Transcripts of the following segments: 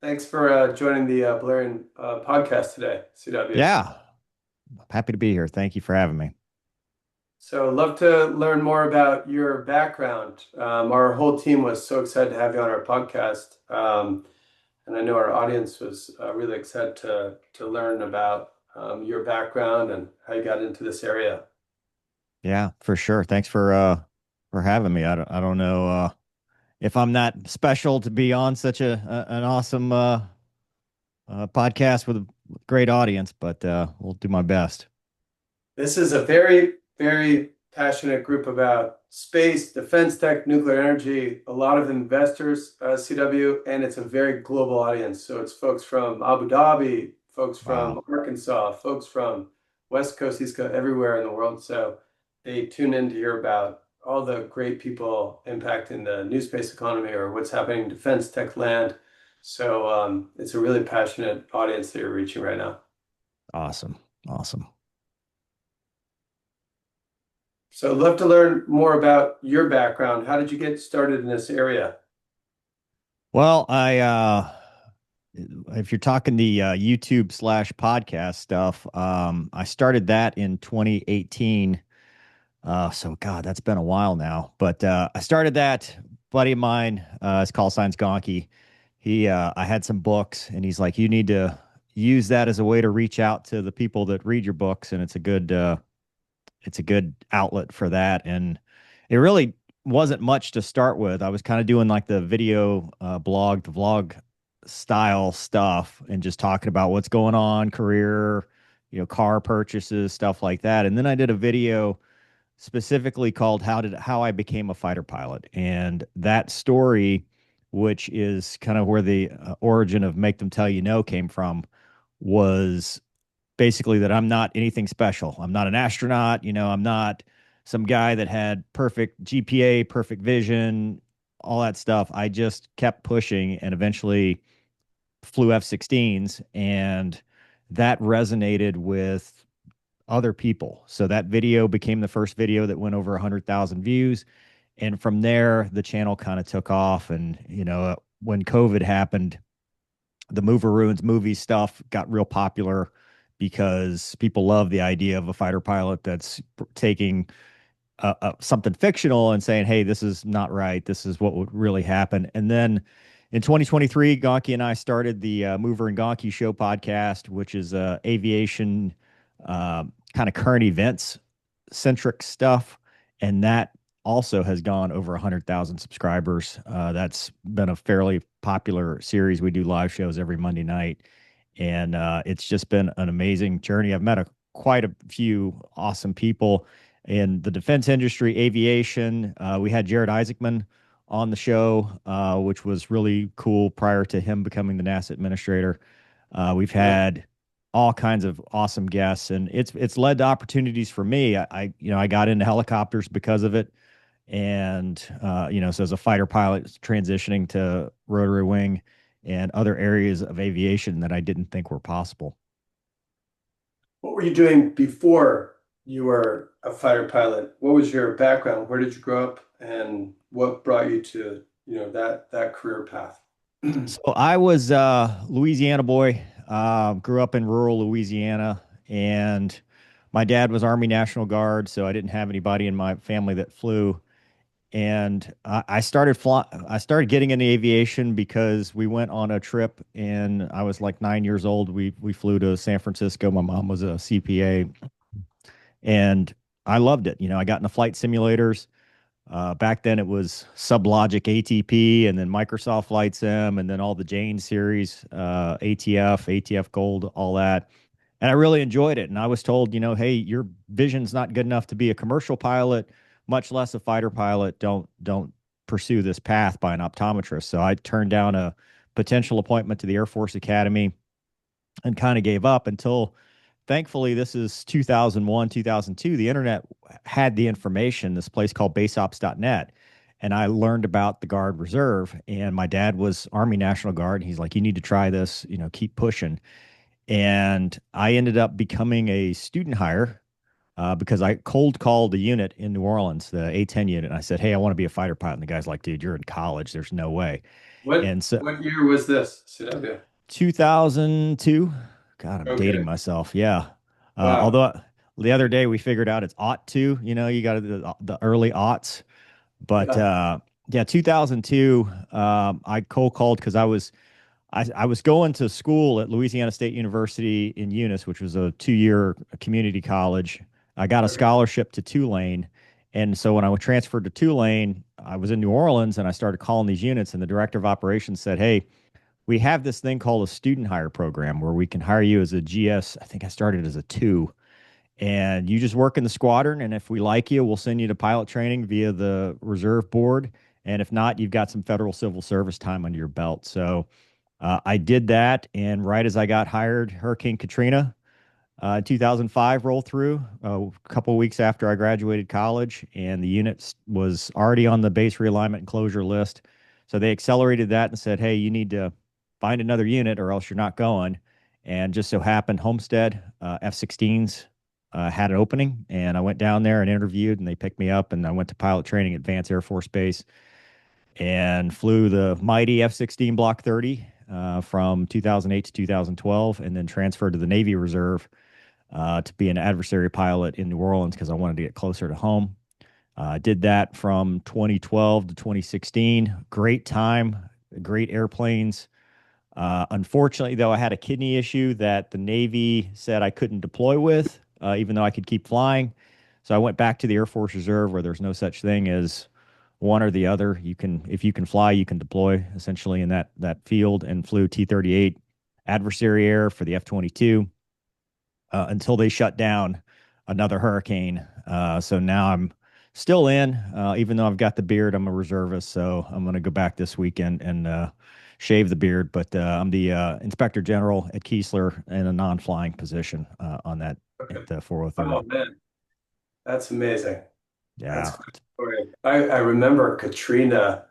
Thanks for joining the Balerion podcast today, CW. Yeah, happy to be here. Thank you for having me. So, love to learn more about your background. Our whole team was so excited to have you on our podcast, and I know our audience was really excited to learn about your background and how you got into this area. Yeah, for sure. Thanks for having me. I don't know if I'm that special to be on such an awesome podcast with a great audience, but we'll do my best. This is a very, very passionate group about space, defense tech, nuclear energy, a lot of investors, CW, and it's a very global audience. So it's folks from Abu Dhabi, folks from Wow. Arkansas, folks from West Coast, East Coast, everywhere in the world. So they tune in to hear about all the great people impacting the new space economy or what's happening in defense tech land. So it's a really passionate audience that you're reaching right now. Awesome. Awesome. So I'd love to learn more about your background. How did you get started in this area? Well, if you're talking the YouTube slash podcast stuff, I started that in 2018. So God, that's been a while now. But I started that. Buddy of mine, his call sign's Gonky. I had some books, and he's like, "You need to use that as a way to reach out to the people that read your books, and it's a good outlet for that." And it really wasn't much to start with. I was kind of doing like the video blog, the vlog style stuff, and just talking about what's going on, career, car purchases, stuff like that. And then I did a video specifically called how I became a fighter pilot. And that story, which is kind of where the origin of Make Them Tell You No came from, was basically that I'm not anything special. I'm not an astronaut, I'm not some guy that had perfect GPA, perfect vision, all that stuff. I just kept pushing and eventually flew F-16s, and that resonated with other people. So that video became the first video that went over 100,000 views. And from there, the channel kind of took off. And, when COVID happened, the Mover Ruins movie stuff got real popular because people love the idea of a fighter pilot that's taking something fictional and saying, hey, this is not right. This is what would really happen. And then in 2023, Gonki and I started the Mover and Gonki Show podcast, which is aviation kind of current events centric stuff. And that also has gone over 100,000 subscribers. That's been a fairly popular series. We do live shows every Monday night. And it's just been an amazing journey. I've met quite a few awesome people in the defense industry, aviation. We had Jared Isaacman on the show, which was really cool prior to him becoming the NASA administrator. We've Yeah. had all kinds of awesome guests, and it's led to opportunities for me. I got into helicopters because of it, and so as a fighter pilot, transitioning to rotary wing and other areas of aviation that I didn't think were possible. What were you doing before you were a fighter pilot? What was your background? Where did you grow up, and what brought you to, that career path? So I was a Louisiana boy, grew up in rural Louisiana, and my dad was Army National Guard, so I didn't have anybody in my family that flew. And I started getting into aviation because we went on a trip, and I was like 9 years old. We flew to San Francisco. My mom was a CPA, and I loved it. I got into flight simulators. Back then it was Sublogic ATP, and then Microsoft Flight Sim, and then all the Jane series, ATF Gold, all that. And I really enjoyed it. And I was told, hey, your vision's not good enough to be a commercial pilot, much less a fighter pilot. Don't pursue this path by an optometrist. So I turned down a potential appointment to the Air Force Academy and kind of gave up until thankfully this is 2001, 2002. The internet had the information, this place called baseops.net. And I learned about the Guard Reserve. And my dad was Army National Guard. He's like, you need to try this, keep pushing. And I ended up becoming a student hire because I cold called the unit in New Orleans, the A-10 unit. And I said, hey, I want to be a fighter pilot. And the guy's like, dude, you're in college. There's no way. What And so what year was this, CW? 2002. God, I'm dating Okay. myself. Yeah. Wow. Although the other day we figured out it's ought to, you got the early aughts. But Yeah. yeah, 2002, I cold called because I was going to school at Louisiana State University in Eunice, which was a 2 year community college. I got a Okay. scholarship to Tulane. And so when I was transferred to Tulane, I was in New Orleans and I started calling these units. And the director of operations said, "Hey, we have this thing called a student hire program where we can hire you as a GS. I think I started as a two, and you just work in the squadron. And if we like you, we'll send you to pilot training via the reserve board. And if not, you've got some federal civil service time under your belt." So I did that. And right as I got hired, Hurricane Katrina 2005 rolled through a couple of weeks after I graduated college, and the unit was already on the base realignment and closure list. So they accelerated that and said, "Hey, you need to find another unit or else you're not going." And just so happened, Homestead F-16s had an opening, and I went down there and interviewed, and they picked me up, and I went to pilot training at Vance Air Force Base and flew the mighty F-16 Block 30 from 2008 to 2012, and then transferred to the Navy Reserve to be an adversary pilot in New Orleans because I wanted to get closer to home. Did that from 2012 to 2016. Great time, great airplanes. Unfortunately, though, I had a kidney issue that the Navy said I couldn't deploy with, even though I could keep flying. So I went back to the Air Force Reserve, where there's no such thing as one or the other. If you can fly, you can deploy essentially in that field, and flew T-38 adversary air for the F-22 until they shut down another hurricane. So now I'm still in, even though I've got the beard. I'm a reservist, so I'm going to go back this weekend and shave the beard. But I'm the Inspector General at Keesler in a non-flying position on that Okay. at the 403rd. Oh man, that's amazing. That's Yeah. quite a story. I remember Katrina,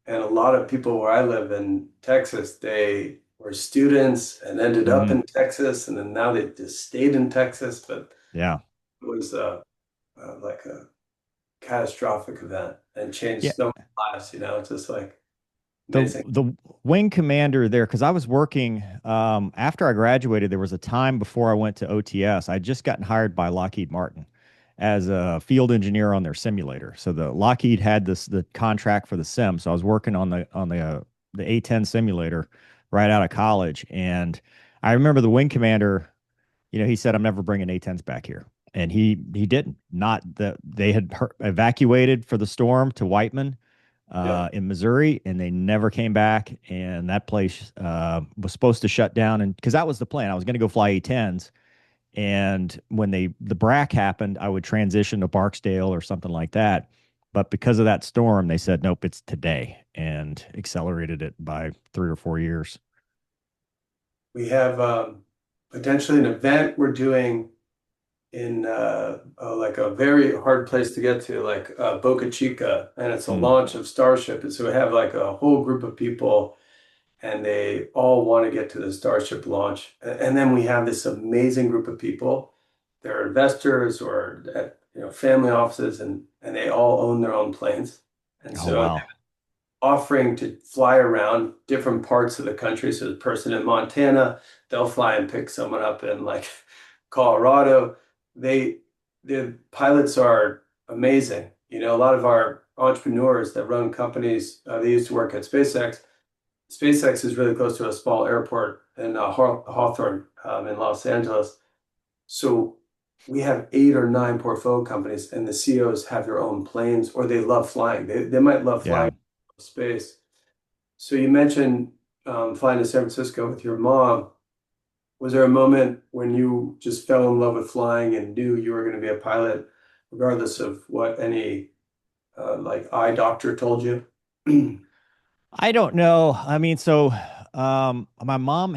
and a lot of people where I live in Texas, they were students and ended up Hmm. in Texas, and then now they just stayed in Texas. But Yeah. it was like a catastrophic event and Yeah. changed so many lives. It's just like the amazing. the wing commander there, because I was working after I graduated. There was a time before I went to OTS. I'd just gotten hired by Lockheed Martin as a field engineer on their simulator. So the Lockheed had the contract for the sim. So I was working on the A-10 simulator right out of college, and I remember the wing commander. He said, "I'm never bringing A-10s back here." And he didn't. Not that they had evacuated for the storm to Whiteman Yeah. in Missouri, and they never came back. And that place was supposed to shut down, and because that was the plan, I was going to go fly A-10s. And when the BRAC happened, I would transition to Barksdale or something like that. But because of that storm, they said, "Nope, it's today," and accelerated it by 3 or 4 years. We have potentially an event we're doing in like a very hard place to get to, like Boca Chica, and it's a Mm. launch of Starship. And so we have like a whole group of people, and they all want to get to the Starship launch. And then we have this amazing group of people. They're investors or at, family offices, and they all own their own planes. And Oh so wow, offering to fly around different parts of the country. So the person in Montana, they'll fly and pick someone up in like Colorado. They the pilots are amazing. A lot of our entrepreneurs that run companies, they used to work at SpaceX. SpaceX is really close to a small airport in Hawthorne, in Los Angeles. So we have 8 or 9 portfolio companies, and the CEOs have their own planes, or they love flying. They might love yeah. flying space. So you mentioned flying to San Francisco with your mom. Was there a moment when you just fell in love with flying and knew you were going to be a pilot, regardless of what any like eye doctor told you? I don't know. I mean, so my mom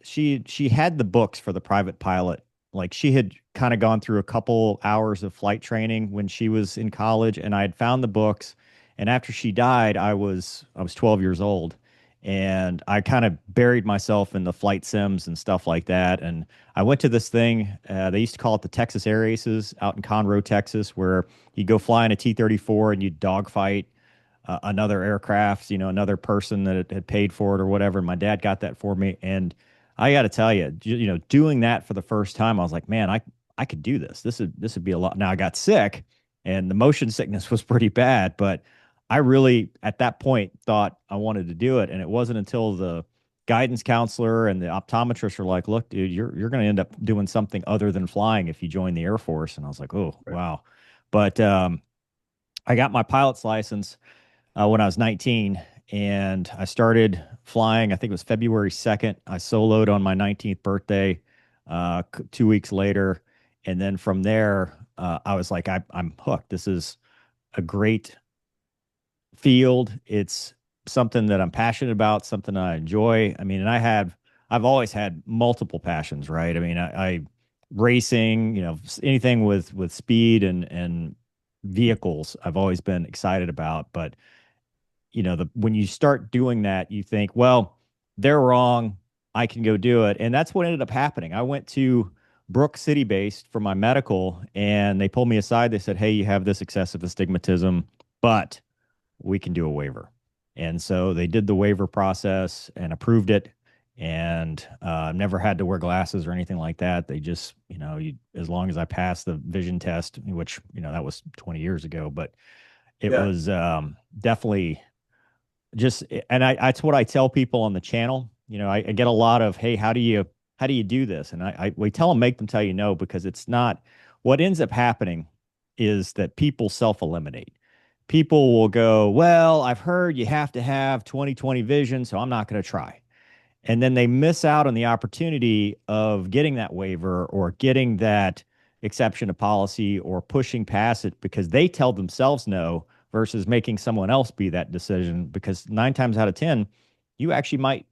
she had the books for the private pilot. Like she had kind of gone through a couple hours of flight training when she was in college, and I had found the books. And after she died, I was 12 years old, and I kind of buried myself in the flight sims and stuff like that. And I went to this thing. They used to call it the Texas Air Aces out in Conroe, Texas, where you go fly in a T-34 and you dogfight another aircraft, another person that had paid for it or whatever. And my dad got that for me. And I got to tell you, doing that for the first time, I was like, man, I could do this. This would be a lot. Now I got sick and the motion sickness was pretty bad, but I really at that point thought I wanted to do it. And it wasn't until the guidance counselor and the optometrist were like, look, dude, you're going to end up doing something other than flying if you join the Air Force. And I was like, oh, Right. wow. But I got my pilot's license when I was 19, and I started flying. I think it was February 2nd. I soloed on my 19th birthday 2 weeks later. And then from there, I was like, I'm hooked. This is a great field. It's something that I'm passionate about, something I enjoy. I mean, I've always had multiple passions, right? I mean, I racing, anything with speed and vehicles, I've always been excited about. But when you start doing that, you think, well, they're wrong. I can go do it. And that's what ended up happening. I went to Brook City based for my medical and they pulled me aside. They said, hey, you have this excessive astigmatism, but we can do a waiver. And so they did the waiver process and approved it. And never had to wear glasses or anything like that. They just, as long as I passed the vision test, which, that was 20 years ago, but it Yeah. was definitely just, and that's what I tell people on the channel. I get a lot of, hey, how do you do this? And we tell them, make them tell you no, because it's not what ends up happening is that people self-eliminate. People will go, well, I've heard you have to have 20/20 vision, so I'm not going to try. And then they miss out on the opportunity of getting that waiver or getting that exception to policy or pushing past it because they tell themselves no versus making someone else be that decision, because 9 times out of 10 you actually might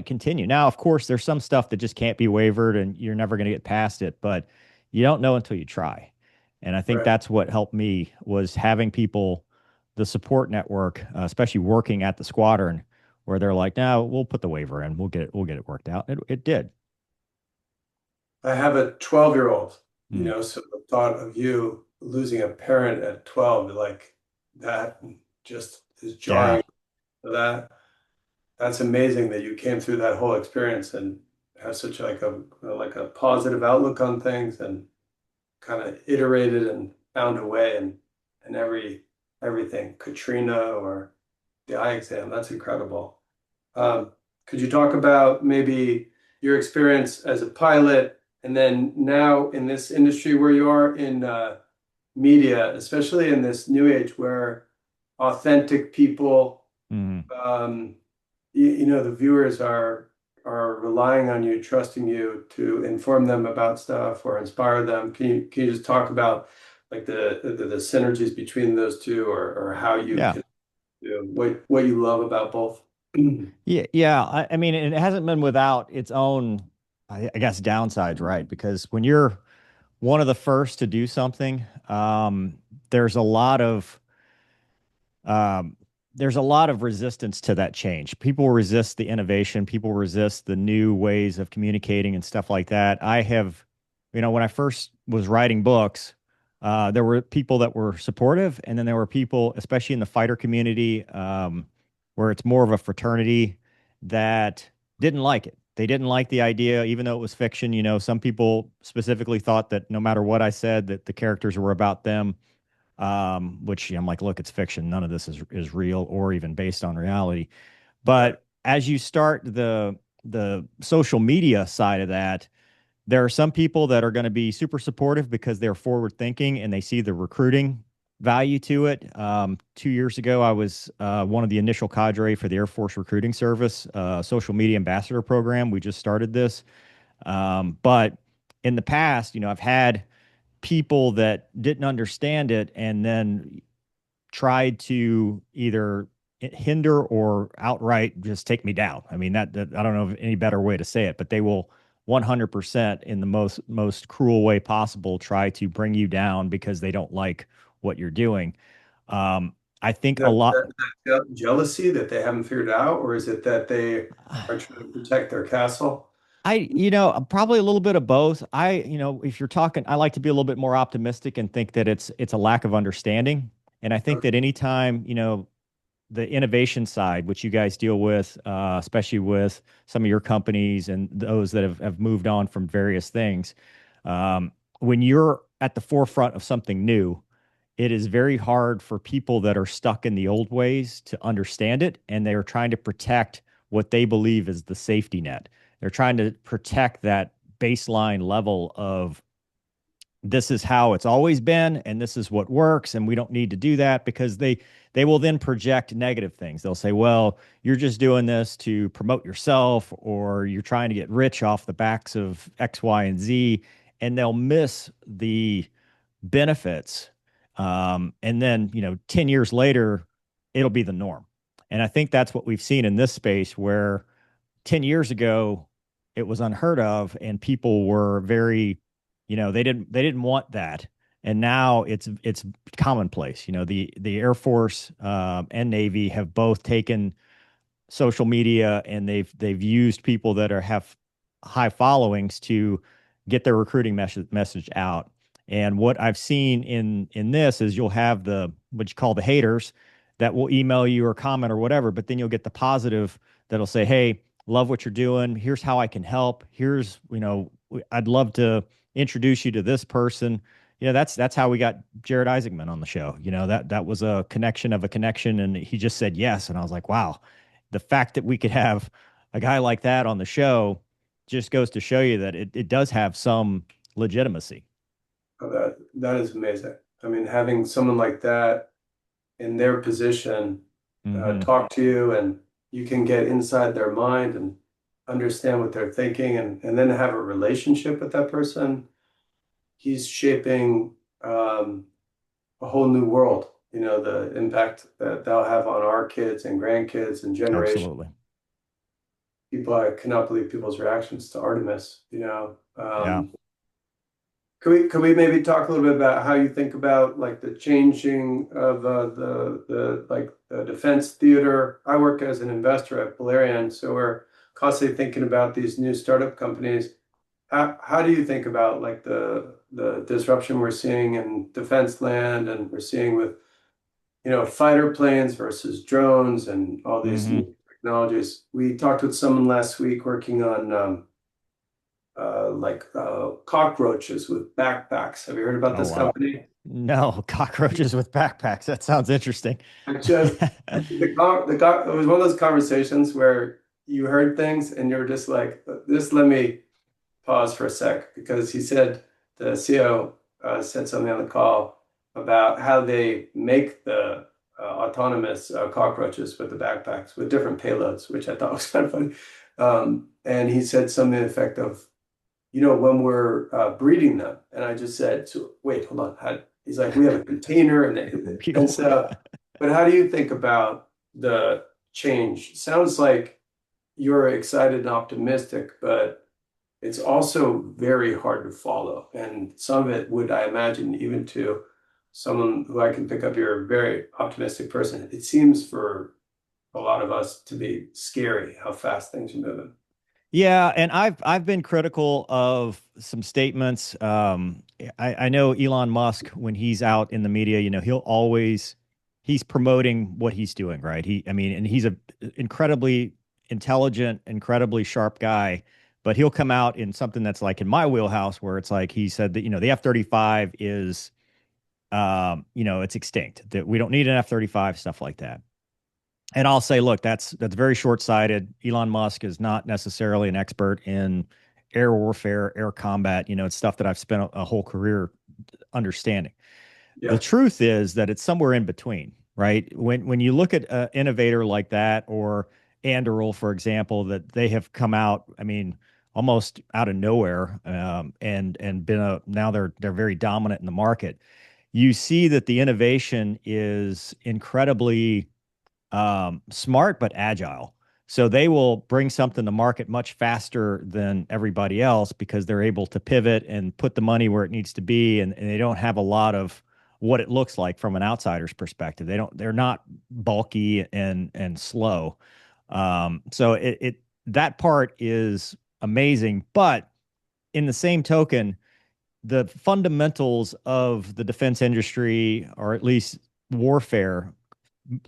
continue. Now of course there's some stuff that just can't be wavered and you're never going to get past it, but you don't know until you try. And I think Right. that's what helped me was having people, the support network, especially working at the squadron, where they're like, "No, we'll put the waiver in. We'll get it worked out." It did. I have a 12-year-old, Mm. so the thought of you losing a parent at 12, like that just is Yeah. jarring. That's amazing that you came through that whole experience and have such like a positive outlook on things and kind of iterated and found a way and everything. Katrina or the eye exam, that's incredible. Um, could you talk about maybe your experience as a pilot and then now in this industry where you are in media, especially in this new age where authentic people, Mm. um, the viewers are relying on you, trusting you to inform them about stuff or inspire them. Can you just talk about like the synergies between those two or how you Yeah. can do what you love about both? Yeah. Yeah. I mean, it hasn't been without its own, I guess, downsides, right? Because when you're one of the first to do something, there's a lot of um, there's a lot of resistance to that change. People resist the innovation. People resist the new ways of communicating and stuff like that. When I first was writing books, there were people that were supportive, and then there were people, especially in the fighter community, where it's more of a fraternity, that didn't like it. They didn't like the idea, even though it was fiction. Some people specifically thought that no matter what I said, that the characters were about them, which I'm like, look, it's fiction. None of this is real or even based on reality. Right. But as you start the social media side of that, there are some people that are going to be super supportive because they're forward thinking and they see the recruiting value to it. 2 years ago, I was one of the initial cadre for the Air Force Recruiting Service social media ambassador program. We just started this, but in the past, I've had people that didn't understand it and then tried to either hinder or outright just take me down. I mean, that I don't know of any better way to say it, but they will 100% in the most cruel way possible try to bring you down because they don't like what you're doing. Um, I think a lot. Jealousy that they haven't figured out, or is it that they are trying to protect their castle? Probably a little bit of both. If you're talking, I like to be a little bit more optimistic and think that it's a lack of understanding. And I think Okay. that anytime, the innovation side, which you guys deal with, especially with some of your companies and those that have moved on from various things. When you're at the forefront of something new, it is very hard for people that are stuck in the old ways to understand it, and they are trying to protect what they believe is the safety net. They're trying to protect that baseline level of this is how it's always been and this is what works and we don't need to do that because they will then project negative things. They'll say, well, you're just doing this to promote yourself or you're trying to get rich off the backs of X, Y, and Z, and they'll miss the benefits. And then, 10 years later, it'll be the norm. And I think that's what we've seen in this space where 10 years ago it was unheard of and people were very, they didn't want that. And now it's commonplace. The Air Force and Navy have both taken social media and they've used people that have high followings to get their recruiting message out. And what I've seen in this is you'll have the what you call the haters that will email you or comment or whatever, but then you'll get the positive that'll say, "Hey, love what you're doing. Here's how I can help. Here's, I'd love to introduce you to this person." That's how we got Jared Isaacman on the show. That was a connection of a connection, and he just said yes, and I was like, wow, the fact that we could have a guy like that on the show just goes to show you that it does have some legitimacy. Oh, that is amazing. I mean, having someone like that in their position Hmm. talk to you, and you can get inside their mind and understand what they're thinking, and then have a relationship with that person. He's shaping a whole new world. The impact that they'll have on our kids and grandkids and generations. Absolutely. People, I cannot believe people's reactions to Artemis. Yeah. Could we maybe talk a little bit about how you think about like the changing of the defense theater? I work as an investor at Balerion, so we're constantly thinking about these new startup companies. How do you think about like the disruption we're seeing in defense land, and we're seeing with fighter planes versus drones and all these Hmm. new technologies? We talked with someone last week working on cockroaches with backpacks. Have you heard about Oh this wow. company? No, cockroaches with backpacks. That sounds interesting. I just it was one of those conversations where you heard things and you're just like, this. Let me pause for a sec, because he said the CEO said something on the call about how they make the autonomous cockroaches with the backpacks with different payloads, which I thought was kind of funny. And he said something to the effect of, when we're breeding them. And I just said, so wait, hold on. He's like, we have a container, and Phew. so, but how do you think about the change? Sounds like you're excited and optimistic, but it's also very hard to follow. And some of it would, I imagine, even to someone who I can pick up, you're a very optimistic person. It seems for a lot of us to be scary how fast things are moving. Yeah, and I've been critical of some statements. I know Elon Musk when he's out in the media, he's promoting what he's doing, right? And he's a incredibly intelligent, incredibly sharp guy, but he'll come out in something that's like in my wheelhouse, where it's like he said that the F-35 is, it's extinct, that we don't need an F-35, stuff like that. And I'll say, look, that's very short-sighted. Elon Musk is not necessarily an expert in air warfare, air combat. It's stuff that I've spent a whole career understanding. The Yeah. truth is that it's somewhere in between, right? When you look at an innovator like that, or Anduril, for example, that they have come out, I mean, almost out of nowhere, and now they're very dominant in the market. You see that the innovation is incredibly smart but agile. So they will bring something to market much faster than everybody else because they're able to pivot and put the money where it needs to be, and they don't have a lot of what it looks like from an outsider's perspective. They're not bulky and slow. So that part is amazing, but in the same token, the fundamentals of the defense industry, or at least warfare,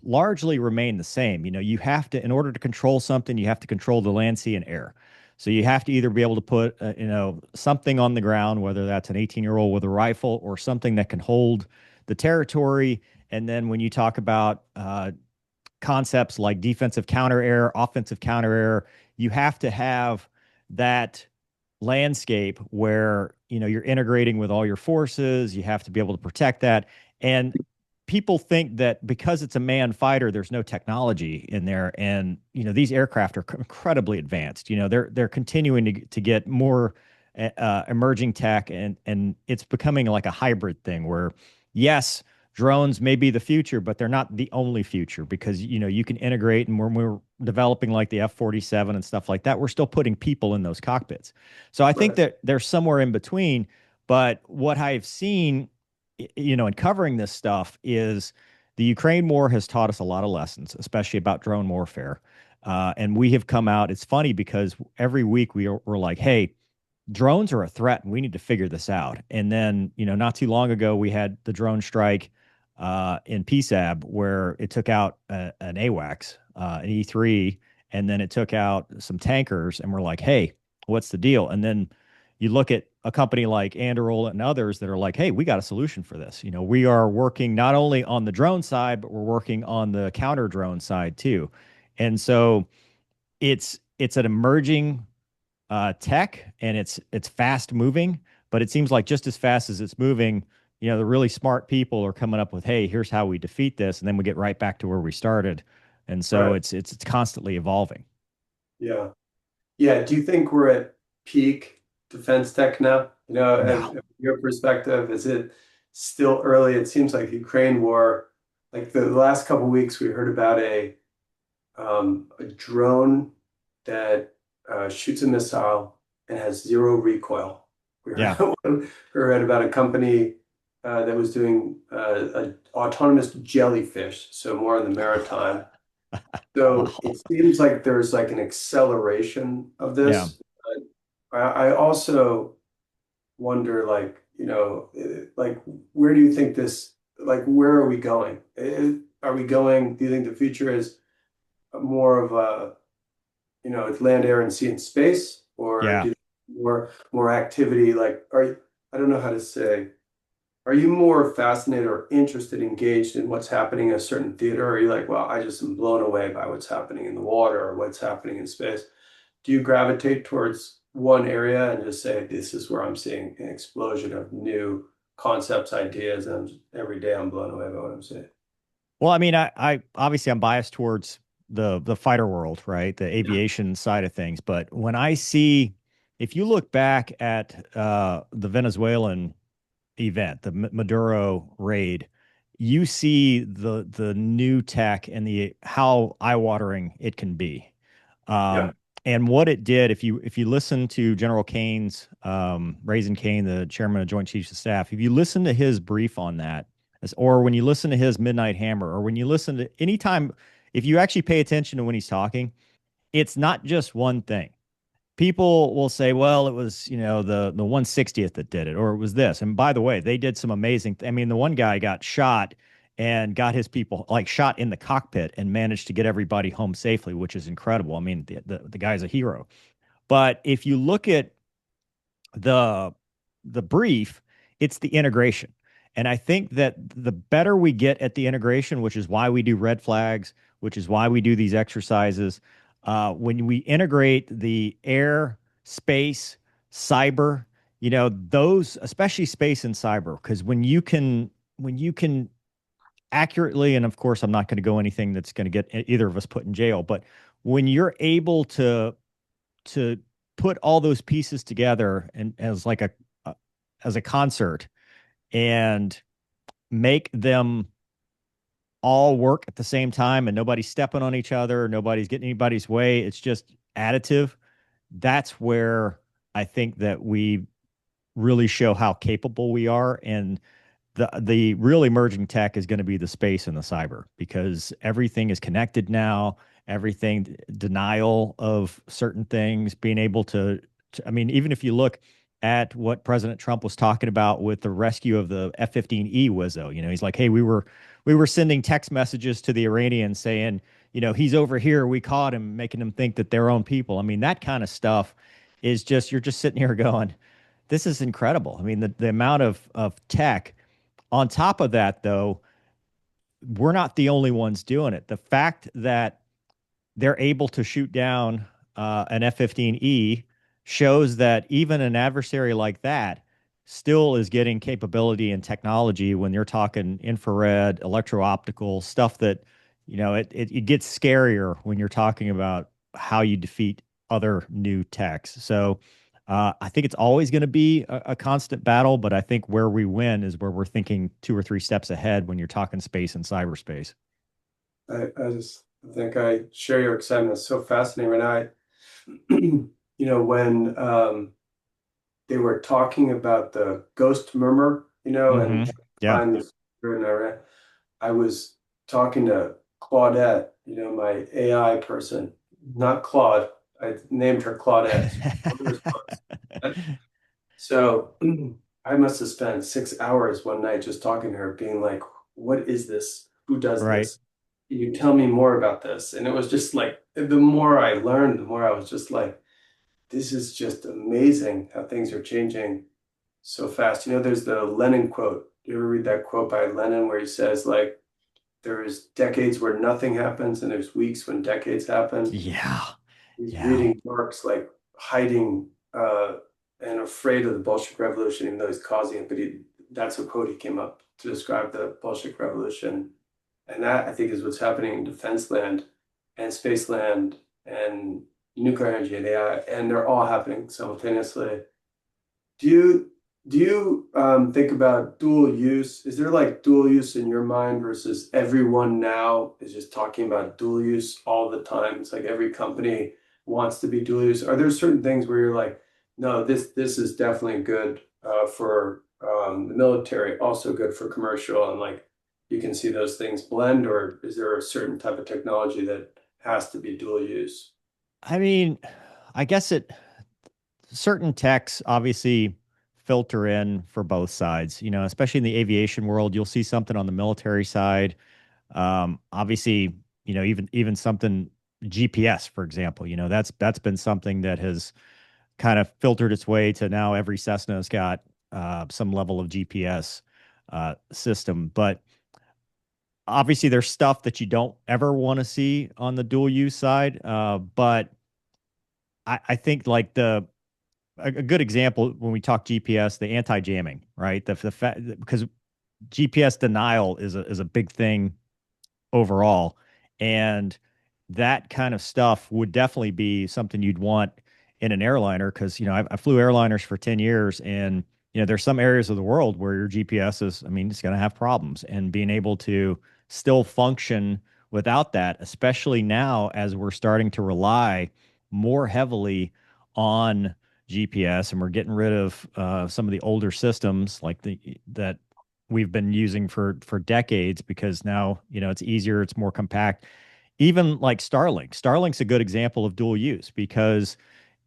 largely remain the same. You have to, in order to control something, you have to control the land, sea, and air. So you have to either be able to put, something on the ground, whether that's an 18-year-old with a rifle or something that can hold the territory. And then when you talk about concepts like defensive counter air, offensive counter air, you have to have that landscape where you're integrating with all your forces. You have to be able to protect that. And people think that because it's a manned fighter, there's no technology in there. And these aircraft are incredibly advanced. They're continuing to get more emerging tech, and it's becoming like a hybrid thing where, yes, drones may be the future, but they're not the only future, because you can integrate. And when we're developing like the F-47 and stuff like that, we're still putting people in those cockpits. So I think Right. that there's somewhere in between. But what I've seen, in covering this stuff, is the Ukraine war has taught us a lot of lessons, especially about drone warfare. And we have come out. It's funny because every week we're like, hey, drones are a threat and we need to figure this out. And then, not too long ago, we had the drone strike in PSAB where it took out an AWACS, an E3, and then it took out some tankers. And we're like, hey, what's the deal? And then you look at a company like Anduril and others that are like, hey, we got a solution for this. We are working not only on the drone side, but we're working on the counter drone side too. And so it's an emerging tech, and it's fast moving, but it seems like just as fast as it's moving, the really smart people are coming up with, hey, here's how we defeat this, and then we get right back to where we started. And so Right. it's constantly evolving. Yeah. Yeah. Do you think we're at peak defense tech now? No. And your perspective, is it still early? It seems like the Ukraine war, like the last couple of weeks, we heard about a drone that shoots a missile and has zero recoil. We Yeah. heard, we read about a company that was doing an autonomous jellyfish, so more in the maritime. So it Wow. seems like there's like an acceleration of Yeah. this. I also wonder, like, like, where do you think this, like, where are we going? Are we going, do you think the future is more of a, it's land, air, and sea and space, or Yeah. do you think more activity? Like, I don't know how to say. Are you more fascinated or interested, engaged in what's happening in a certain theater? Or are you like, well, I just am blown away by what's happening in the water or what's happening in space? Do you gravitate towards one area and just say, this is where I'm seeing an explosion of new concepts, ideas, and every day I'm blown away by what I'm seeing? Well, I mean, I obviously I'm biased towards the fighter world, right? The Yeah. aviation side of things. But when I see, if you look back at the Venezuelan event, the Maduro raid, you see the new tech and the how eye-watering it can be. Yeah. Um, and what it did, if you listen to General Kane's Raising Kane, the chairman of Joint Chiefs of Staff, if you listen to his brief on that, or when you listen to his Midnight Hammer, or when you listen to anytime, if you actually pay attention to when he's talking, it's not just one thing. People will say, well, it was, the 160th that did it, or it was this. And by the way, they did some amazing, I mean, the one guy got shot and got his people like shot in the cockpit and managed to get everybody home safely, which is incredible. I mean, the guy's a hero. But if you look at the the brief, it's the integration. And I think that the better we get at the integration, which is why we do red flags, which is why we do these exercises, when we integrate the air, space, cyber, those, especially space and cyber, because when you can accurately, and of course, I'm not going to go anything that's going to get either of us put in jail, but when you're able to put all those pieces together and as a concert and make them all work at the same time, and nobody's stepping on each other, nobody's getting anybody's way, it's just additive. That's where I think that we really show how capable we are. And the real emerging tech is going to be the space and the cyber, because everything is connected now. Everything, denial of certain things, being able to I mean, even if you look at what President Trump was talking about with the rescue of the F-15E Wizzo. He's like, hey, we were sending text messages to the Iranians saying, he's over here, we caught him, making them think that their own people. I mean, that kind of stuff is just you're just sitting here going, this is incredible. I mean, the amount of tech. On top of that, though, we're not the only ones doing it. The fact that they're able to shoot down an F-15E shows that even an adversary like that still is getting capability and technology when you're talking infrared, electro-optical stuff that, it gets scarier when you're talking about how you defeat other new techs. So I think it's always going to be a constant battle, but I think where we win is where we're thinking two or three steps ahead when you're talking space and cyberspace. I just think I share your excitement. It's so fascinating. When they were talking about the ghost murmur, Hmm. and Yeah. find this in Iran, I was talking to Claudette, my AI person, not Claude. I named her Claudette. So I must have spent 6 hours one night just talking to her, being like, what is this? Who does Right. this? Can you tell me more about this? And it was just like, the more I learned, the more I was just like, this is just amazing how things are changing so fast. There's the Lenin quote. You ever read that quote by Lenin where he says, like, there's decades where nothing happens and there's weeks when decades happen? Yeah. He's Yeah. reading Marx, like hiding and afraid of the Bolshevik Revolution, even though he's causing it. But that's a quote he came up to describe the Bolshevik Revolution. And that, I think, is what's happening in defense land and space land and nuclear energy and AI. And they're all happening simultaneously. Do you think about dual use? Is there like dual use in your mind versus everyone now is just talking about dual use all the time? It's like every company wants to be dual use. Are there certain things where you're like, no, this is definitely good for the military, also good for commercial, and like you can see those things blend, or is there a certain type of technology that has to be dual use? I mean, I guess certain techs obviously filter in for both sides, especially in the aviation world. You'll see something on the military side. Obviously, even something GPS, for example, that's been something that has kind of filtered its way to now every Cessna's got some level of GPS system. But obviously, there's stuff that you don't ever want to see on the dual use side. But I think like a good example when we talk GPS, the anti-jamming, right? The fact because GPS denial is a big thing overall, and that kind of stuff would definitely be something you'd want in an airliner because I flew airliners for 10 years, and there's some areas of the world where your GPS is, I mean, it's going to have problems, and being able to still function without that, especially now as we're starting to rely more heavily on GPS, and we're getting rid of some of the older systems like the that we've been using for decades because now it's easier, it's more compact. Even like Starlink's a good example of dual use because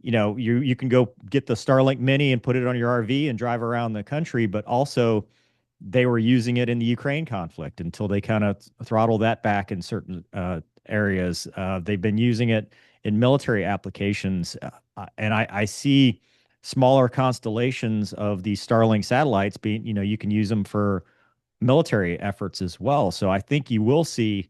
you can go get the Starlink Mini and put it on your RV and drive around the country, but also they were using it in the Ukraine conflict until they kind of throttled that back in certain areas. They've been using it in military applications, and I see smaller constellations of these Starlink satellites being, you can use them for military efforts as well. So I think you will see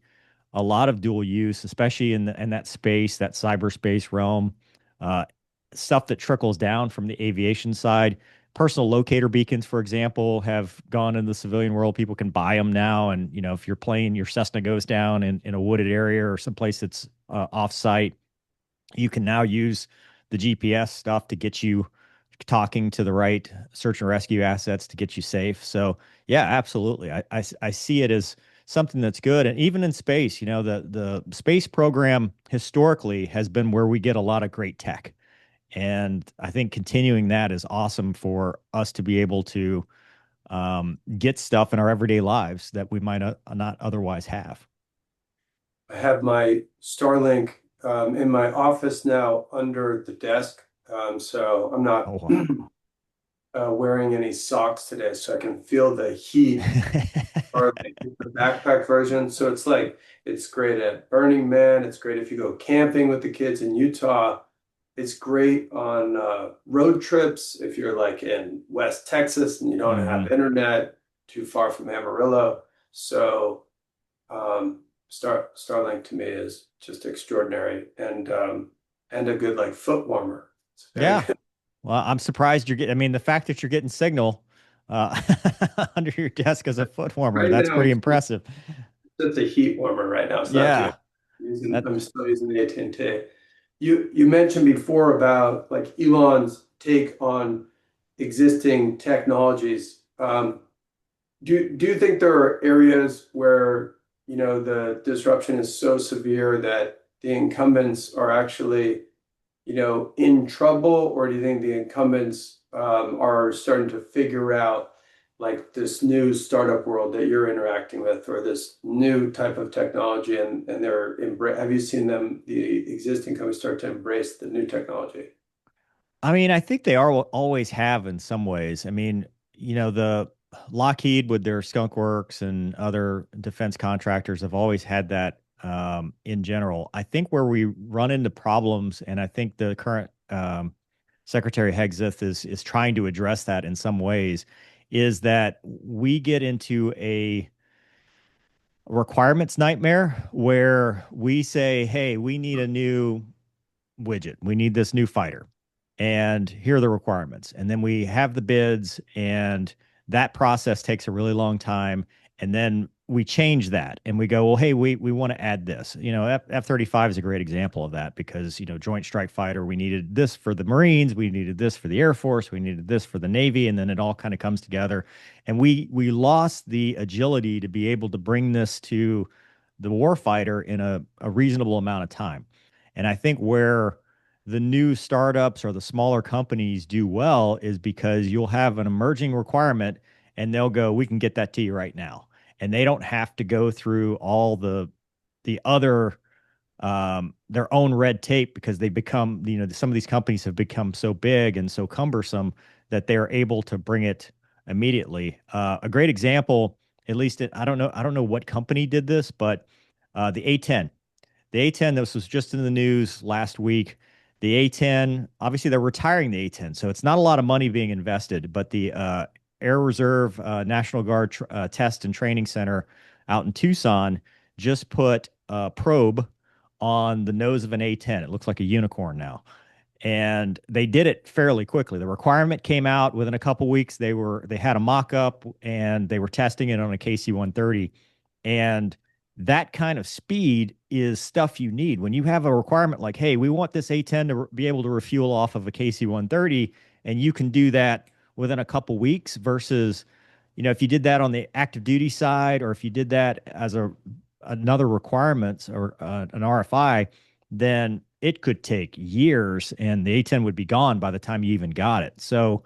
a lot of dual use, especially in that space, that cyberspace realm, uh, stuff that trickles down from the aviation side. Personal locator beacons, for example, have gone in the civilian world. People can buy them now, and if your plane, your Cessna goes down in a wooded area or someplace that's off-site, you can now use the GPS stuff to get you talking to the right search and rescue assets to get you safe. So yeah, absolutely. I see it as something that's good. And even in space, the space program historically has been where we get a lot of great tech. And I think continuing that is awesome for us to be able to get stuff in our everyday lives that we might not otherwise have. I have my Starlink in my office now under the desk. So I'm not Oh, wow. wearing any socks today, so I can feel the heat. Or like the backpack version. So it's like it's great at Burning Man. It's great if you go camping with the kids in Utah. It's great on road trips if you're like in West Texas and you don't have Hmm. internet too far from Amarillo. So Starlink to me is just extraordinary and a good like foot warmer. It's very Yeah. good. Well, I'm surprised you're getting, I mean, the fact that you're getting signal uh, under your desk as a foot warmer, Right that's now, pretty impressive. it's a heat warmer right now. It's not doing. Yeah. That, I'm still using the AT&T. You mentioned before about like Elon's take on existing technologies. Do you think there are areas where, the disruption is so severe that the incumbents are actually, in trouble, or do you think the incumbents are starting to figure out like this new startup world that you're interacting with, or this new type of technology, and have you seen the existing companies start to embrace the new technology? I mean, I think they are always have in some ways. I mean, the Lockheed with their Skunk Works and other defense contractors have always had that in general. I think where we run into problems, and I think the current Secretary Hegseth is trying to address that in some ways, is that we get into a requirements nightmare where we say, hey, we need a new widget. We need this new fighter. And here are the requirements. And then we have the bids, and that process takes a really long time. And then we change that and we go, well, hey, we want to add this. F-35 is a great example of that because, Joint Strike Fighter, we needed this for the Marines, we needed this for the Air Force, we needed this for the Navy, and then it all kind of comes together. And we lost the agility to be able to bring this to the warfighter in a reasonable amount of time. And I think where the new startups or the smaller companies do well is because you'll have an emerging requirement and they'll go, we can get that to you right now. And they don't have to go through all the other their own red tape because they become, some of these companies have become so big and so cumbersome that they're able to bring it immediately. A great example, at least I don't know what company did this, but the A10. The A10, this was just in the news last week. The A10, obviously, they're retiring the A10, so it's not a lot of money being invested. But the Air Reserve National Guard Test and Training Center out in Tucson just put a probe on the nose of an A10. It looks like a unicorn now, and they did it fairly quickly. The requirement came out within a couple weeks. They had a mock-up and they were testing it on a KC-130, and that kind of speed is stuff you need when you have a requirement like, hey, we want this A10 to be able to refuel off of a KC-130, and you can do that within a couple weeks versus, if you did that on the active duty side or if you did that as another requirements or an RFI, then it could take years and the A10 would be gone by the time you even got it. So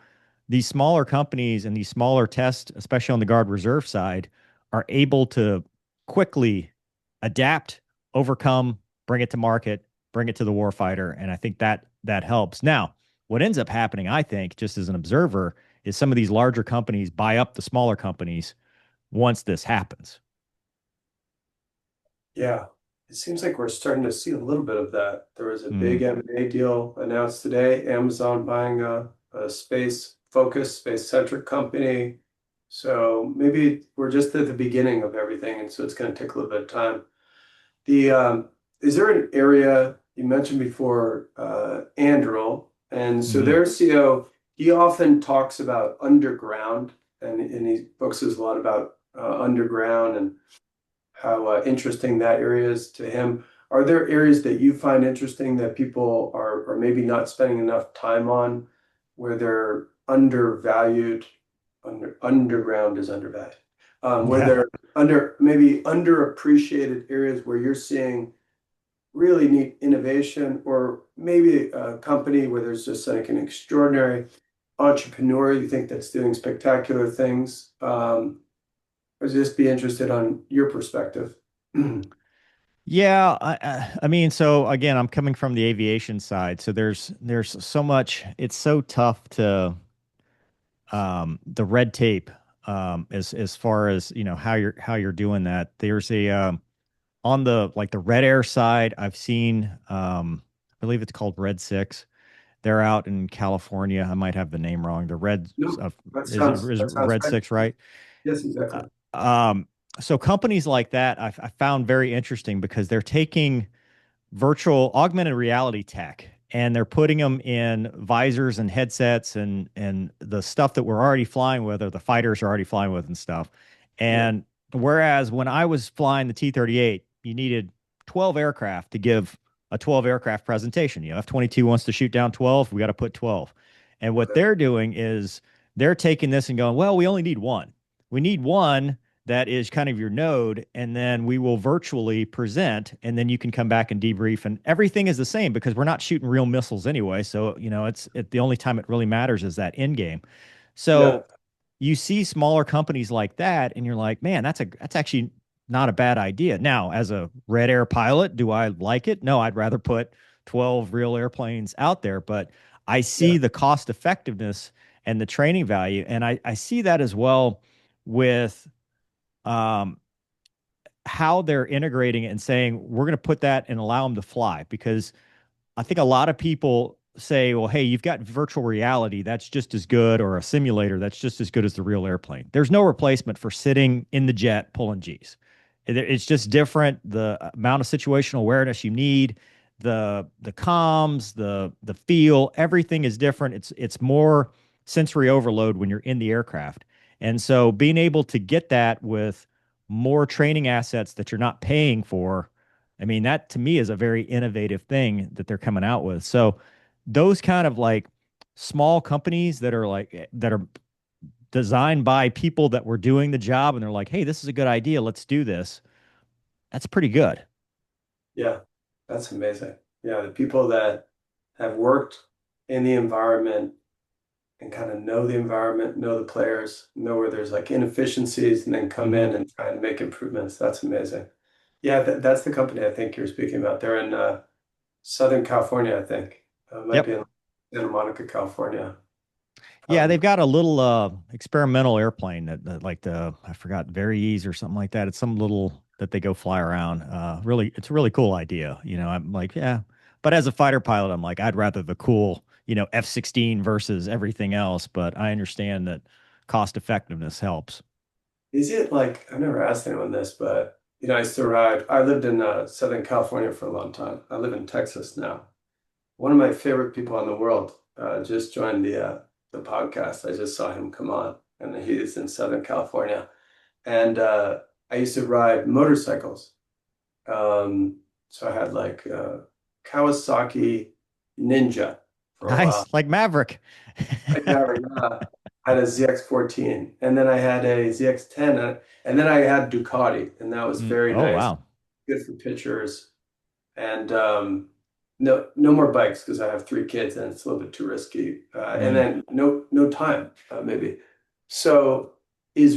these smaller companies and these smaller tests, especially on the Guard Reserve side, are able to quickly adapt, overcome, bring it to market, bring it to the warfighter. And I think that helps. Now, what ends up happening, I think, just as an observer, is some of these larger companies buy up the smaller companies once this happens. Yeah, it seems like we're starting to see a little bit of that. There was a big Mm. M&A deal announced today, Amazon buying a space-focused, space-centric company. So maybe we're just at the beginning of everything, and so it's going to take a little bit of time. Is there an area you mentioned before, Anduril, and so Hmm. their CEO, he often talks about underground, and he focuses a lot about underground and how interesting that area is to him. Are there areas that you find interesting that people are maybe not spending enough time on, where they're undervalued, underground is undervalued, where Yeah. they're maybe underappreciated areas where you're seeing really neat innovation, or maybe a company where there's just like an extraordinary entrepreneur you think that's doing spectacular things? I'd just be interested on your perspective. Yeah, I mean, so again, I'm coming from the aviation side, so there's so much. It's so tough to the red tape, as far as how you're doing that. There's a on the like the Red Air side, I've seen I believe it's called Red Six. They're out in California. I might have the name wrong. The Red No, is that sounds Red right. Six, right? Yes, Uh, exactly. um, so companies like that I found very interesting because they're taking virtual augmented reality tech and they're putting them in visors and headsets and the stuff that we're already flying with or the fighters are already flying with and stuff. Yeah, And whereas when I was flying the T-38, you needed 12 aircraft to give a 12 aircraft presentation. F-22 wants to shoot down 12, we got to put 12. And what okay. they're doing is they're taking this and going, well, we only need one. We need one that is kind of your node, and then we will virtually present, and then you can come back and debrief, and everything is the same because we're not shooting real missiles anyway. So the only time it really matters is that in game. Yeah, So you see smaller companies like that, and you're like, man, that's actually not a bad idea. Now, as a Red Air pilot, do I like it? No, I'd rather put 12 real airplanes out there, but I yeah, see the cost effectiveness and the training value, and I see that as well with um, how they're integrating it and saying we're going to put that and allow them to fly because I think a lot of people say, well, hey, you've got virtual reality. That's just as good, or a simulator. That's just as good as the real airplane. There's no replacement for sitting in the jet pulling G's. It's just different. The amount of situational awareness you need, the comms, the feel, everything is different. It's more sensory overload when you're in the aircraft. And so being able to get that with more training assets that you're not paying for, I mean, that to me is a very innovative thing that they're coming out with. So those kind of like small companies that are designed by people that were doing the job and they're like, hey, this is a good idea. Let's do this. That's pretty good. yeah. That's amazing. Yeah, the people that have worked in the environment and kind of know the environment, know the players, know where there's like inefficiencies, and then come Mm-hmm. in and try and make improvements. That's amazing. Yeah, that's the company I think you're speaking about. They're in Southern California, I think. Might be Yep. in Santa Monica, California. Yeah, they've Um, got a little experimental airplane that like the I forgot Veries or something like that. It's some little that they go fly around. Really, it's a really cool idea. I'm like, yeah. But as a fighter pilot, I'm like, I'd rather the cool, F-16 versus everything else. But I understand that cost effectiveness helps. is it like, I've never asked anyone this, but I used to ride, I lived in Southern California for a long time. I live in Texas now. One of my favorite people in the world just joined the podcast. I just saw him come on, and he is in Southern California. And I used to ride motorcycles. So I had like Kawasaki Ninja for a while. Nice, like Maverick. I never, I had a ZX14, and then I had a ZX10, and then I had Ducati, and that was very Oh nice, wow. good for pictures. And no more bikes because I have three kids and it's a little bit too risky. And Mm. then no time, maybe. So is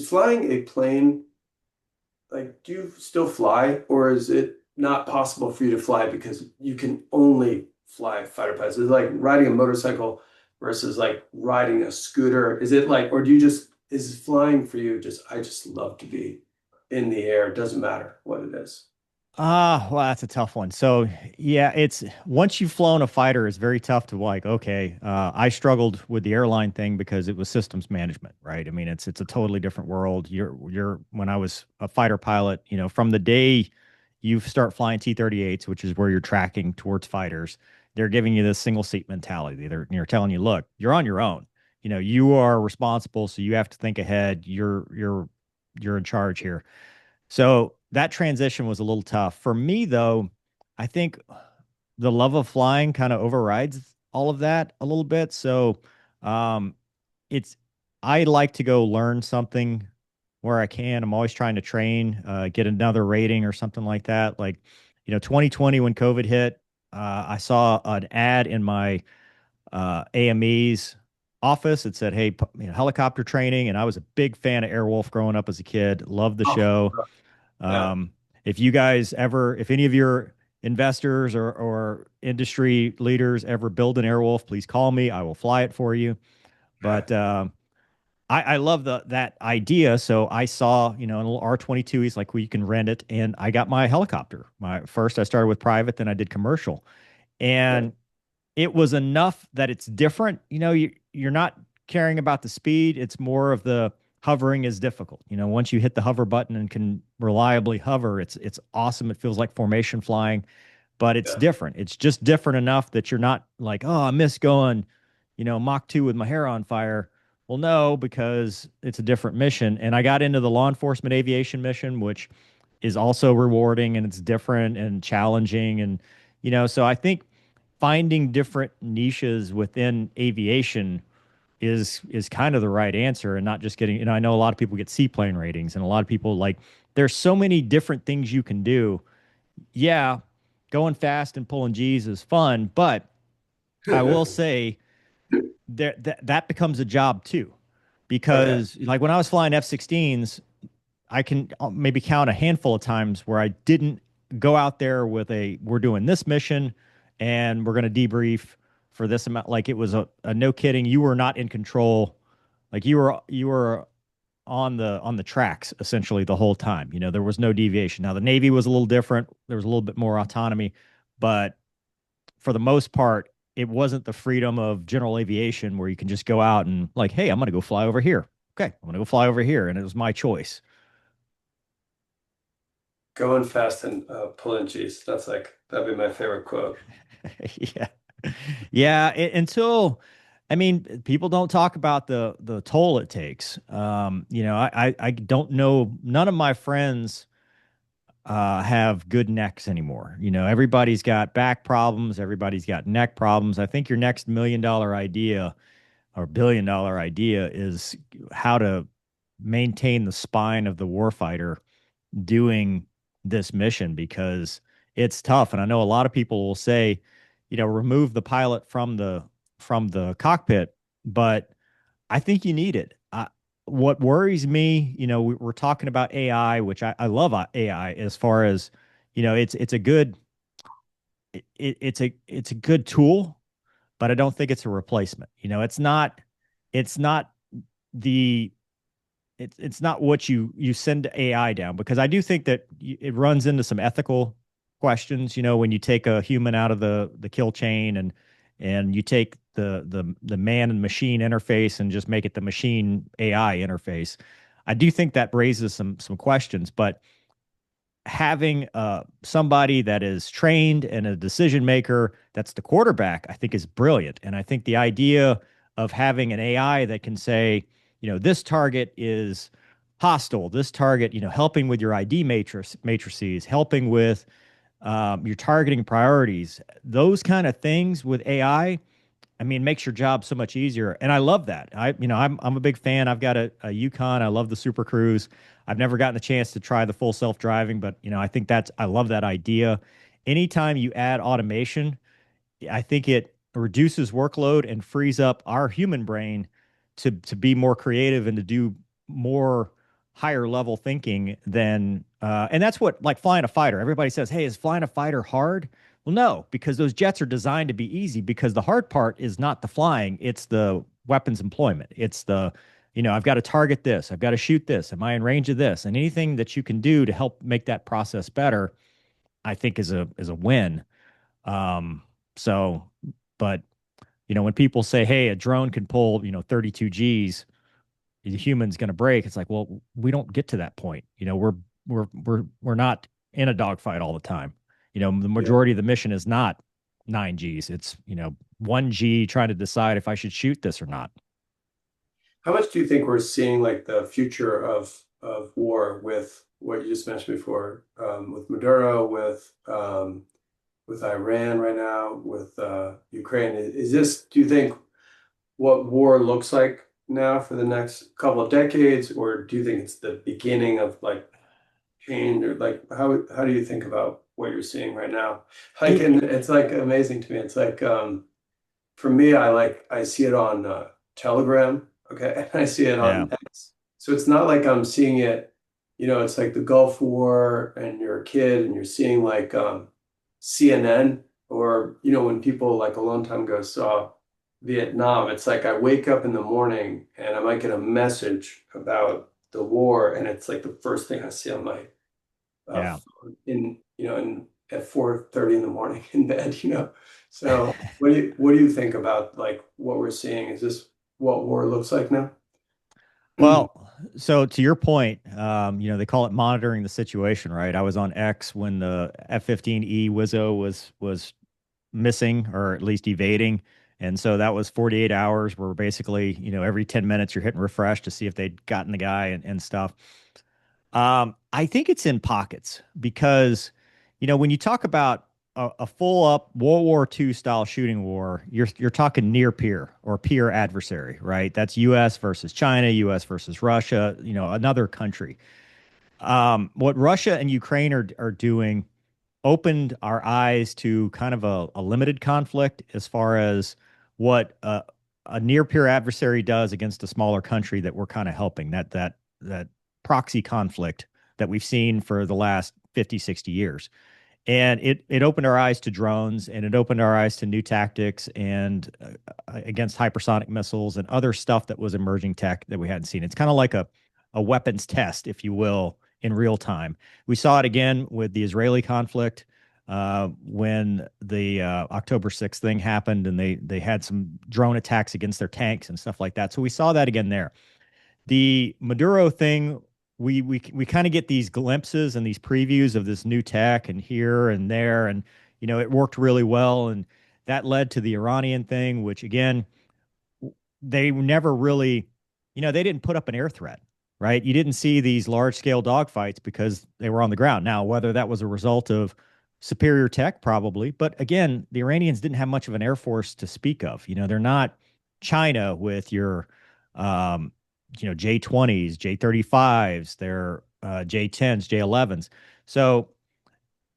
flying a plane, like, do you still fly, or is it not possible for you to fly because you can only fly fighter pilots? Is it like riding a motorcycle versus like riding a scooter? Is it like, or do you just, is flying for you just, I just love to be in the air, it doesn't matter what it is? Well, that's a tough one. So, yeah, it's once you've flown a fighter, it's very tough to like, okay, I struggled with the airline thing because it was systems management, right? I mean, it's a totally different world. You're when I was a fighter pilot, from the day you start flying T-38s, which is where you're tracking towards fighters, they're giving you this single seat mentality. They're telling you, look, you're on your own. You are responsible, so you have to think ahead. You're in charge here. So that transition was a little tough. For me, though, I think the love of flying kind of overrides all of that a little bit. So um, it's, I like to go learn something where I can. I'm always trying to train, get another rating or something like that. Like, 2020 when COVID hit, I saw an ad in my AME's office. It said, hey, helicopter training. And I was a big fan of Airwolf growing up as a kid, loved the Oh, show. yeah. um, if you guys ever, if any of your investors or industry leaders ever build an Airwolf, please call me. I will fly it for you. But I love that idea. So I saw, an little R-22s like where you can rent it, and I got my helicopter. My first, I started with private, then I did commercial, Yeah. and it was enough that it's different. You're not caring about the speed. It's more of the hovering is difficult. Once you hit the hover button and can reliably hover, it's awesome. It feels like formation flying, but it's Yeah. different. It's just different enough that you're not like, oh, I miss going, Mach 2 with my hair on fire. Well, no, because it's a different mission. And I got into the law enforcement aviation mission, which is also rewarding and it's different and challenging. And, so I think finding different niches within aviation is kind of the right answer and not just getting, I know a lot of people get seaplane ratings and a lot of people like there's so many different things you can do. Yeah, going fast and pulling G's is fun, but I will say that becomes a job too. Okay. Because like when I was flying F-16s, I can maybe count a handful of times where I didn't go out there with we're doing this mission and we're going to debrief for this amount. Like it was a no kidding. You were not in control. Like you were on the tracks essentially the whole time. There was no deviation. Now the Navy was a little different. There was a little bit more autonomy, but for the most part, it wasn't the freedom of general aviation where you can just go out and like, hey, I'm going to go fly over here. Okay, I'm going to go fly over here, and it was my choice. Going fast and pulling G's. That'd be my favorite quote. Yeah. Yeah, until I mean, people don't talk about the toll it takes. I don't know. None of my friends have good necks anymore. Everybody's got back problems. Everybody's got neck problems. I think your next $1 million idea or $1 billion idea is how to maintain the spine of the warfighter doing this mission because it's tough. And I know a lot of people will say, remove the pilot from the cockpit, but I think you need it. What worries me, we're talking about AI, which I love AI as far as, it's a good it's a good tool, but I don't think it's a replacement. It's not the it's not what you send AI down because I do think that it runs into some ethical questions. When you take a human out of the kill chain and you take the man and machine interface and just make it the machine AI interface. I do think that raises some questions, but having somebody that is trained and a decision maker that's the quarterback, I think is brilliant. And I think the idea of having an AI that can say, this target is hostile, this target, helping with your ID matrices, helping with your targeting priorities, those kind of things with AI, I mean, makes your job so much easier. And I love that. I'm a big fan. I've got a Yukon. I love the Super Cruise. I've never gotten a chance to try the full self-driving, but I think I love that idea. Anytime you add automation, I think it reduces workload and frees up our human brain to be more creative and to do more higher level thinking than and that's what like flying a fighter. Everybody says, "Hey, is flying a fighter hard?" Well, no, because those jets are designed to be easy because the hard part is not the flying, it's the weapons employment. It's the I've got to target this, I've got to shoot this, am I in range of this? And anything that you can do to help make that process better, I think is a win. Um, so, but when people say, "Hey, a drone can pull 32 G's," the human's going to break. It's like, well, we don't get to that point. We're not in a dogfight all the time. The Yeah. majority of the mission is not 9 G's. It's 1 G trying to decide if I should shoot this or not. How much do you think we're seeing like the future of war with what you just mentioned before, with Maduro, with Iran right now, with Ukraine? Is this, do you think, what war looks like now for the next couple of decades, or do you think it's the beginning of like change, or like how do you think about what you're seeing right now? Like, It and it's like amazing to me. It's like for me, I see it on Telegram, okay, and I see it yeah on X. So it's not like I'm seeing it, it's like the Gulf War, and you're a kid, and you're seeing like CNN, or when people like a long time ago saw Vietnam. It's like I wake up in the morning and I might get a message about the war, and it's like the first thing I see on my Yeah. phone in at 4:30 in the morning in bed, you know. So what do you think about like what we're seeing? Is this what war looks like now? Well, so to your point, they call it monitoring the situation, right? I was on X when the F-15E Wizzo was missing or at least evading. And so that was 48 hours where basically, every 10 minutes you're hitting refresh to see if they'd gotten the guy and stuff. I think it's in pockets because, when you talk about a full up World War II style shooting war, you're talking near peer or peer adversary, right? That's U.S. versus China, U.S. versus Russia, another country. What Russia and Ukraine are doing opened our eyes to kind of a limited conflict as far as what a near peer adversary does against a smaller country that we're kind of helping that proxy conflict that we've seen for the last 50, 60 years. And it opened our eyes to drones, and it opened our eyes to new tactics and against hypersonic missiles and other stuff that was emerging tech that we hadn't seen. It's kind of like a weapons test, if you will, in real time. We saw it again with the Israeli conflict when the October 6th thing happened, and they had some drone attacks against their tanks and stuff like that. So we saw that again there. The Maduro thing, we kind of get these glimpses and these previews of this new tech and here and there, and it worked really well, and that led to the Iranian thing, which again they never really, they didn't put up an air threat, right? You didn't see these large scale dogfights because they were on the ground. Now, whether that was a result of superior tech, probably, but again, the Iranians didn't have much of an air force to speak of. They're not China with your, um, J-20s, J-35s, their J-10s, J-11s. So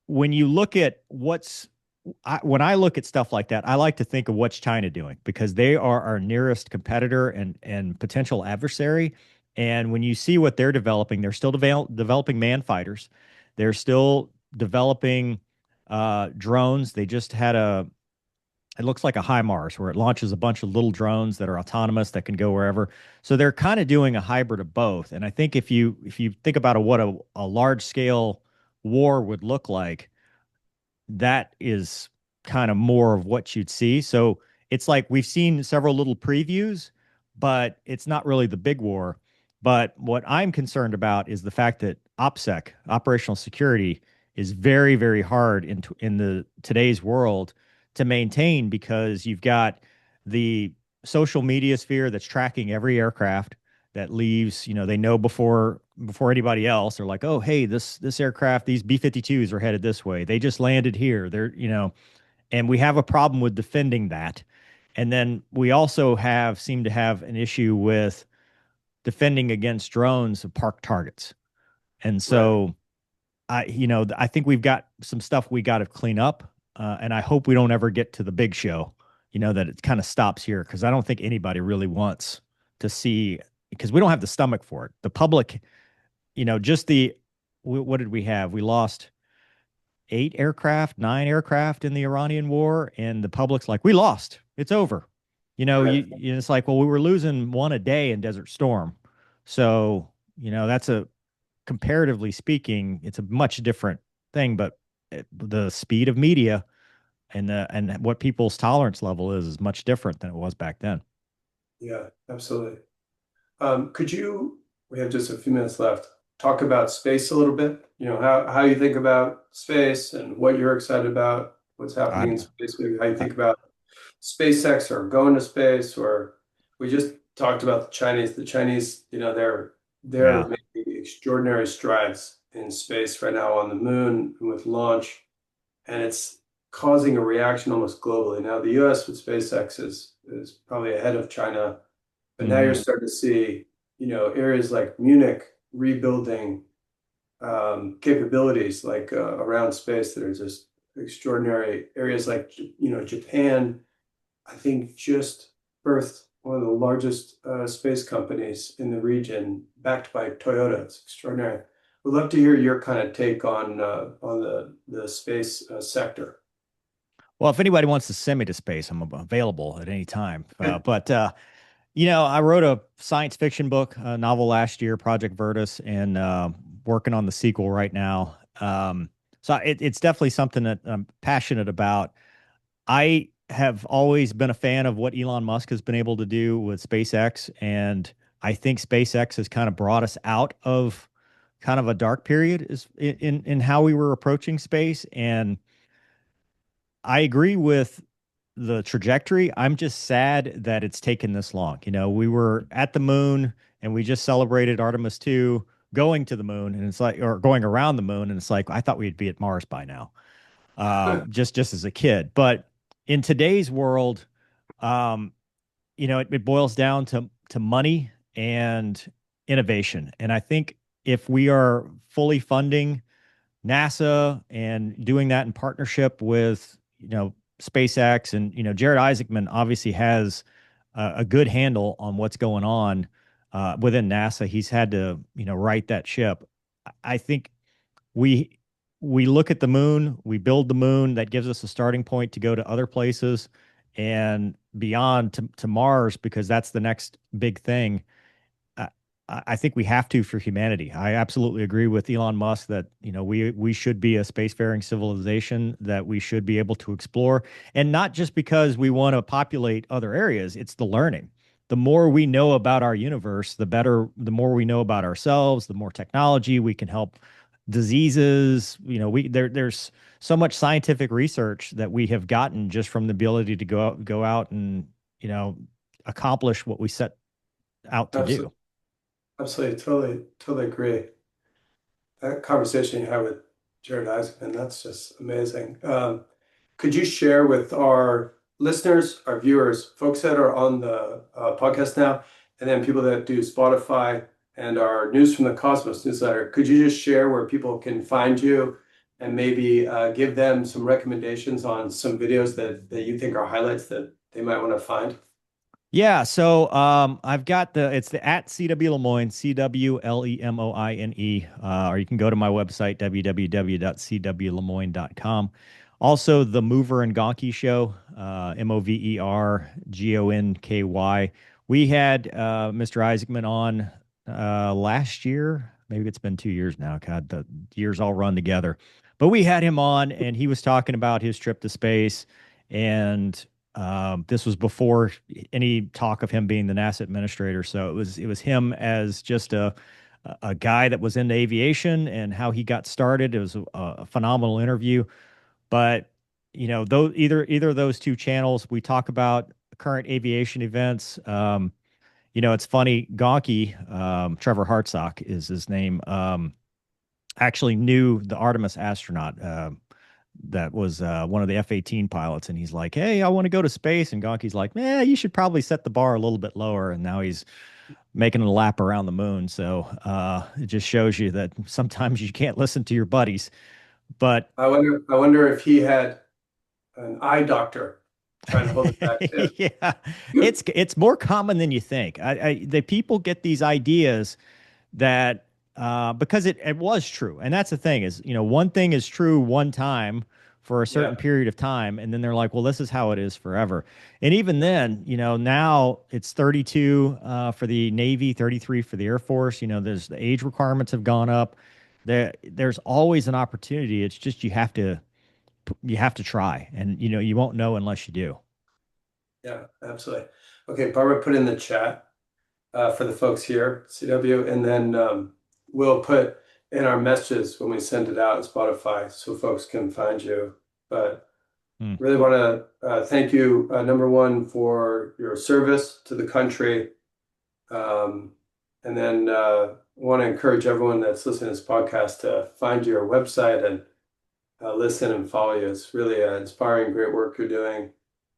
when you look at when I look at stuff like that, I like to think of what's China doing because they are our nearest competitor and potential adversary. And when you see what they're developing, they're still developing man fighters. They're still developing drones. They just had it looks like a HIMARS where it launches a bunch of little drones that are autonomous that can go wherever. So they're kind of doing a hybrid of both. And I think if you think about what a large scale war would look like, that is kind of more of what you'd see. So it's like we've seen several little previews, but it's not really the big war. But what I'm concerned about is the fact that OPSEC, operational security, is very, very hard in the today's world to maintain because you've got the social media sphere that's tracking every aircraft that leaves. They know before anybody else. They're like, oh, hey, this aircraft, these B-52s are headed this way. They just landed here. And we have a problem with defending that. And then we also seem to have an issue with defending against drones of parked targets. And Right. so I think we've got some stuff we got to clean up. And I hope we don't ever get to the big show, that it kind of stops here because I don't think anybody really wants to see because we don't have the stomach for it. The public, just what did we have? We lost 8 aircraft, 9 aircraft in the Iranian war, and the public's like, we lost. It's over. Right. It's like, well, we were losing one a day in Desert Storm. So, that's comparatively speaking, it's a much different thing, but the speed of media and what people's tolerance level is much different than it was back then. Yeah, absolutely. Could you, we have just a few minutes left, talk about space a little bit? How you think about space and what you're excited about, what's happening in I'm, space, maybe how you I, think about SpaceX or going to space, or we just talked about the Chinese. The Chinese, they're yeah. making extraordinary strides in space right now on the moon with launch, and it's causing a reaction almost globally. Now, the US with SpaceX is probably ahead of China, but now you're Hmm. starting to see, areas like Munich rebuilding capabilities like around space that are just extraordinary. Areas like, Japan, I think just birthed one of the largest space companies in the region, backed by Toyota. It's extraordinary. We'd love to hear your kind of take on the space sector. Well, if anybody wants to send me to space, I'm available at any time. I wrote a science fiction book, a novel last year, Project Vertus, and working on the sequel right now. It's definitely something that I'm passionate about. I have always been a fan of what Elon Musk has been able to do with SpaceX, and I think SpaceX has kind of brought us out of kind of a dark period is in how we were approaching space. And I agree with the trajectory. I'm just sad that it's taken this long. We were at the moon and we just celebrated Artemis 2 going to the moon, and it's like, or going around the moon, and it's like I thought we'd be at Mars by now. Just as a kid. But in today's world, um, it boils down to money and innovation. And I think if we are fully funding NASA and doing that in partnership with, SpaceX, and, Jared Isaacman obviously has a good handle on what's going on within NASA. He's had to, right that ship. I think we we look at the moon, we build the moon, that gives us a starting point to go to other places and beyond to Mars, because that's the next big thing. I, I think we have to for humanity. I absolutely agree with Elon Musk that we should be a spacefaring civilization, that we should be able to explore, and not just because we want to populate other areas. It's the learning. The more we know about our universe, the better. The more we know about ourselves, the more technology we can help diseases. There's so much scientific research that we have gotten just from the ability to go out and you know accomplish what we set out to do. Absolutely, absolutely, totally agree. That conversation you had with Jared Isaacman, that's just amazing. Could you share with our listeners, our viewers, folks that are on the podcast now, and then people that do Spotify and our News from the Cosmos newsletter, could you just share where people can find you and maybe give them some recommendations on some videos that you think are highlights that they might want to find? Yeah, so I've got it's the at CW Lemoine, CWLEMOINE, or you can go to my website, www.cwlemoine.com. Also, the Mover and Gonky Show, MOVERGONKY. We had Mr. Isaacman on last year. Maybe it's been 2 years now. God, the years all run together. But we had him on, and he was talking about his trip to space, and this was before any talk of him being the NASA administrator. So it was him as just a guy that was into aviation and how he got started. It was a phenomenal interview. But though either of those two channels, we talk about current aviation events. It's funny. Gonky, Trevor Hartsock is his name. Actually knew the Artemis astronaut. That was one of the F-18 pilots, and he's like, "Hey, I want to go to space." And Gonky's like, "Man, you should probably set the bar a little bit lower." And now he's making a lap around the moon. So it just shows you that sometimes you can't listen to your buddies. But I wonder if he had an eye doctor trying to hold it back too. yeah, it's more common than you think. The people get these ideas that because it was true, and that's the thing is, one thing is true one time for a certain Yeah, period of time, and then they're like, well, this is how it is forever. And even then, now it's 32 for the Navy, 33 for the Air Force. There's the age requirements have gone up. There's always an opportunity. It's just you have to try, and you won't know unless you do. yeah, absolutely. Okay, Barbara put in the chat for the folks here, CW, and then we'll put in our messages when we send it out on Spotify so folks can find you. But Hmm. really want to thank you, number one, for your service to the country. Um, and then want to encourage everyone that's listening to this podcast to find your website and listen and follow you. It's really inspiring, great work you're doing.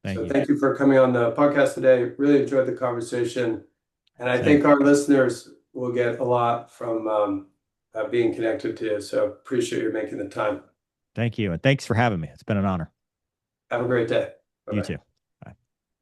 Thank So you. thank you for coming on the podcast today. Really enjoyed the conversation. And I Same. think our listeners will get a lot from being connected to you. So appreciate you making the time. Thank you, and thanks for having me. It's been an honor. Have a great day. Bye You bye. too.